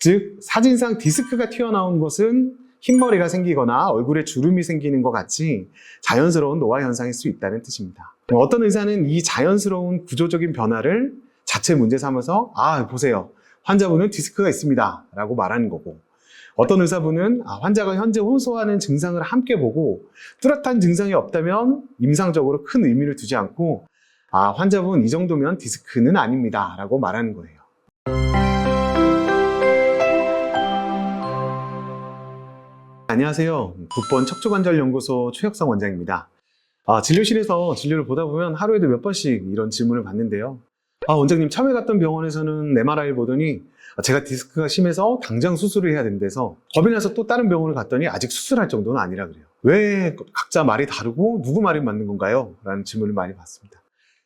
즉 사진상 디스크가 튀어나온 것은 흰머리가 생기거나 얼굴에 주름이 생기는 것 같이 자연스러운 노화 현상일 수 있다는 뜻입니다. 어떤 의사는 이 자연스러운 구조적인 변화를 자체 문제 삼아서 보세요, 환자분은 디스크가 있습니다 라고 말하는 거고, 어떤 의사분은 환자가 현재 호소하는 증상을 함께 보고 뚜렷한 증상이 없다면 임상적으로 큰 의미를 두지 않고 환자분 이 정도면 디스크는 아닙니다 라고 말하는 거예요. 안녕하세요. 국번 척추관절연구소 최혁성 원장입니다. 진료실에서 진료를 보다 보면 하루에도 몇 번씩 이런 질문을 받는데요. 원장님, 처음에 갔던 병원에서는 MRI를 보더니 제가 디스크가 심해서 당장 수술을 해야 된대서 겁이 나서 또 다른 병원을 갔더니 아직 수술할 정도는 아니라 그래요. 왜 각자 말이 다르고 누구 말이 맞는 건가요? 라는 질문을 많이 받습니다.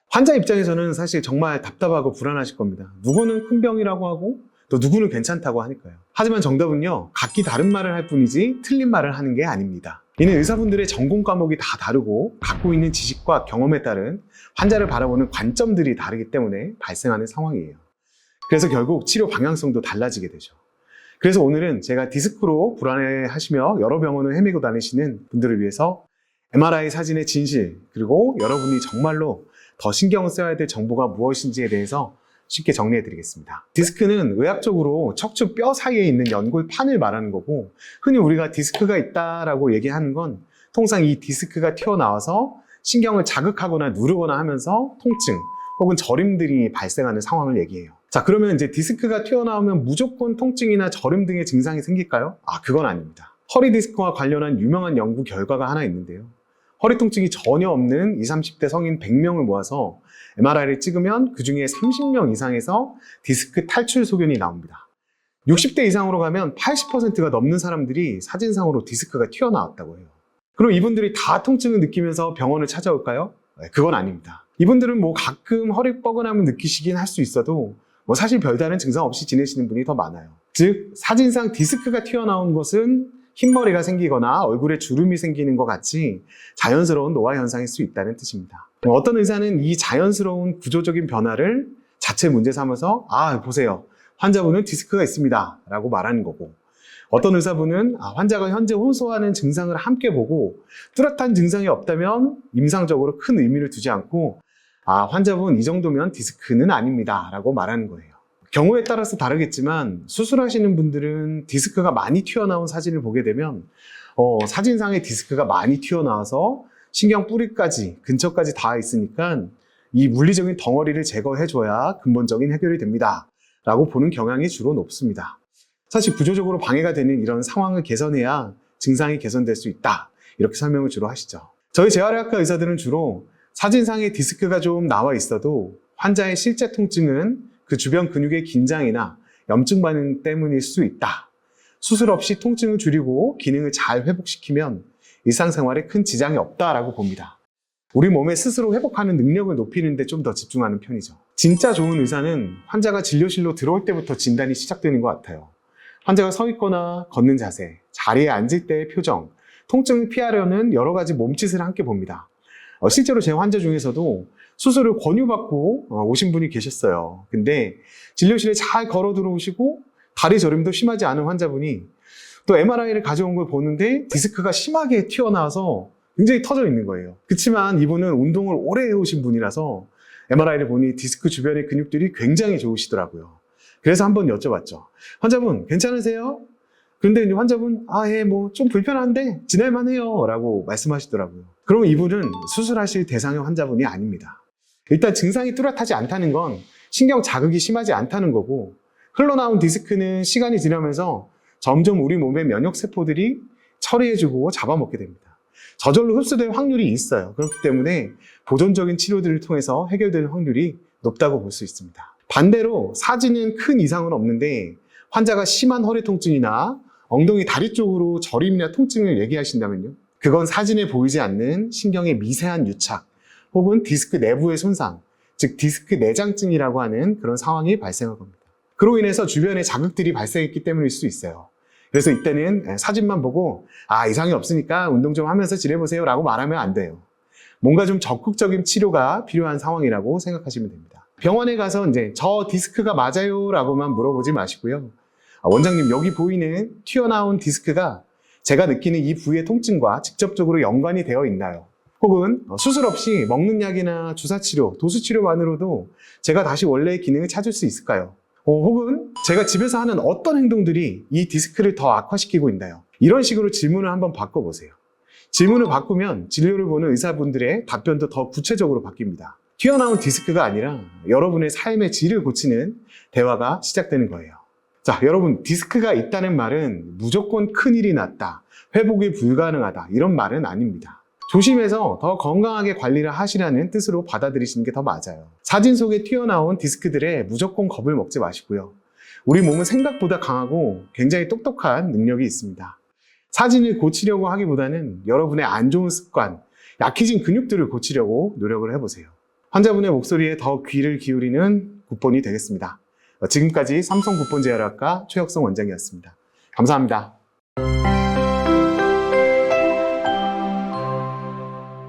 환자 입장에서는 사실 정말 답답하고 불안하실 겁니다. 누구는 큰 병이라고 하고 또 누구는 괜찮다고 하니까요. 하지만 정답은요, 각기 다른 말을 할 뿐이지 틀린 말을 하는 게 아닙니다. 이는 의사분들의 전공 과목이 다 다르고 갖고 있는 지식과 경험에 따른 환자를 바라보는 관점들이 다르기 때문에 발생하는 상황이에요. 그래서 결국 치료 방향성도 달라지게 되죠. 그래서 오늘은 제가 디스크로 불안해하시며 여러 병원을 헤매고 다니시는 분들을 위해서 MRI 사진의 진실, 그리고 여러분이 정말로 더 신경을 써야 될 정보가 무엇인지에 대해서 쉽게 정리해 드리겠습니다. 디스크는 의학적으로 척추 뼈 사이에 있는 연골판을 말하는 거고, 흔히 우리가 디스크가 있다라고 얘기하는 건 통상 이 디스크가 튀어나와서 신경을 자극하거나 누르거나 하면서 통증 혹은 저림들이 발생하는 상황을 얘기해요. 자, 그러면 이제 디스크가 튀어나오면 무조건 통증이나 저림 등의 증상이 생길까요? 그건 아닙니다. 허리 디스크와 관련한 유명한 연구 결과가 하나 있는데요. 허리 통증이 전혀 없는 20, 30대 성인 100명을 모아서 MRI를 찍으면 그 중에 30명 이상에서 디스크 탈출 소견이 나옵니다. 60대 이상으로 가면 80%가 넘는 사람들이 사진상으로 디스크가 튀어나왔다고 해요. 그럼 이분들이 다 통증을 느끼면서 병원을 찾아올까요? 그건 아닙니다. 이분들은 가끔 허리 뻐근함을 느끼시긴 할 수 있어도 사실 별다른 증상 없이 지내시는 분이 더 많아요. 즉 사진상 디스크가 튀어나온 것은 흰머리가 생기거나 얼굴에 주름이 생기는 것 같이 자연스러운 노화 현상일 수 있다는 뜻입니다. 어떤 의사는 이 자연스러운 구조적인 변화를 자체 문제 삼아서 보세요, 환자분은 디스크가 있습니다 라고 말하는 거고, 어떤 의사분은 환자가 현재 호소하는 증상을 함께 보고 뚜렷한 증상이 없다면 임상적으로 큰 의미를 두지 않고 환자분 이 정도면 디스크는 아닙니다 라고 말하는 거예요. 경우에 따라서 다르겠지만 수술하시는 분들은 디스크가 많이 튀어나온 사진을 보게 되면 사진상에 디스크가 많이 튀어나와서 신경 뿌리까지 근처까지 닿아 있으니까 이 물리적인 덩어리를 제거해줘야 근본적인 해결이 됩니다 라고 보는 경향이 주로 높습니다. 사실 구조적으로 방해가 되는 이런 상황을 개선해야 증상이 개선될 수 있다, 이렇게 설명을 주로 하시죠. 저희 재활의학과 의사들은 주로 사진상에 디스크가 좀 나와 있어도 환자의 실제 통증은 그 주변 근육의 긴장이나 염증 반응 때문일 수 있다, 수술 없이 통증을 줄이고 기능을 잘 회복시키면 일상생활에 큰 지장이 없다라고 봅니다. 우리 몸에 스스로 회복하는 능력을 높이는 데 좀 더 집중하는 편이죠. 진짜 좋은 의사는 환자가 진료실로 들어올 때부터 진단이 시작되는 것 같아요. 환자가 서 있거나 걷는 자세, 자리에 앉을 때의 표정, 통증을 피하려는 여러 가지 몸짓을 함께 봅니다. 실제로 제 환자 중에서도 수술을 권유받고 오신 분이 계셨어요. 근데 진료실에 잘 걸어 들어오시고 다리 저림도 심하지 않은 환자분이 또 MRI를 가져온 걸 보는데 디스크가 심하게 튀어나와서 굉장히 터져 있는 거예요. 그렇지만 이분은 운동을 오래 해오신 분이라서 MRI를 보니 디스크 주변의 근육들이 굉장히 좋으시더라고요. 그래서 한번 여쭤봤죠. 환자분 괜찮으세요? 그런데 이제 환자분 좀 불편한데 지낼만 해요 라고 말씀하시더라고요. 그럼 이분은 수술하실 대상의 환자분이 아닙니다. 일단 증상이 뚜렷하지 않다는 건 신경 자극이 심하지 않다는 거고, 흘러나온 디스크는 시간이 지나면서 점점 우리 몸의 면역세포들이 처리해주고 잡아먹게 됩니다. 저절로 흡수될 확률이 있어요. 그렇기 때문에 보존적인 치료들을 통해서 해결될 확률이 높다고 볼 수 있습니다. 반대로 사진은 큰 이상은 없는데 환자가 심한 허리 통증이나 엉덩이 다리 쪽으로 저림이나 통증을 얘기하신다면요, 그건 사진에 보이지 않는 신경의 미세한 유착 혹은 디스크 내부의 손상, 즉 디스크 내장증이라고 하는 그런 상황이 발생한 겁니다. 그로 인해서 주변에 자극들이 발생했기 때문일 수 있어요. 그래서 이때는 사진만 보고 이상이 없으니까 운동 좀 하면서 지내보세요 라고 말하면 안 돼요. 뭔가 좀 적극적인 치료가 필요한 상황이라고 생각하시면 됩니다. 병원에 가서 이제 저 디스크가 맞아요 라고만 물어보지 마시고요, 원장님, 여기 보이는 튀어나온 디스크가 제가 느끼는 이 부위의 통증과 직접적으로 연관이 되어 있나요? 혹은 수술 없이 먹는 약이나 주사치료, 도수치료만으로도 제가 다시 원래의 기능을 찾을 수 있을까요? 혹은 제가 집에서 하는 어떤 행동들이 이 디스크를 더 악화시키고 있나요? 이런 식으로 질문을 한번 바꿔보세요. 질문을 바꾸면 진료를 보는 의사분들의 답변도 더 구체적으로 바뀝니다. 튀어나온 디스크가 아니라 여러분의 삶의 질을 고치는 대화가 시작되는 거예요. 자, 여러분, 디스크가 있다는 말은 무조건 큰일이 났다, 회복이 불가능하다, 이런 말은 아닙니다. 조심해서 더 건강하게 관리를 하시라는 뜻으로 받아들이시는 게 더 맞아요. 사진 속에 튀어나온 디스크들에 무조건 겁을 먹지 마시고요. 우리 몸은 생각보다 강하고 굉장히 똑똑한 능력이 있습니다. 사진을 고치려고 하기보다는 여러분의 안 좋은 습관, 약해진 근육들을 고치려고 노력을 해보세요. 환자분의 목소리에 더 귀를 기울이는 굿본이 되겠습니다. 지금까지 삼성 굿본 재활학과 최혁성 원장이었습니다. 감사합니다.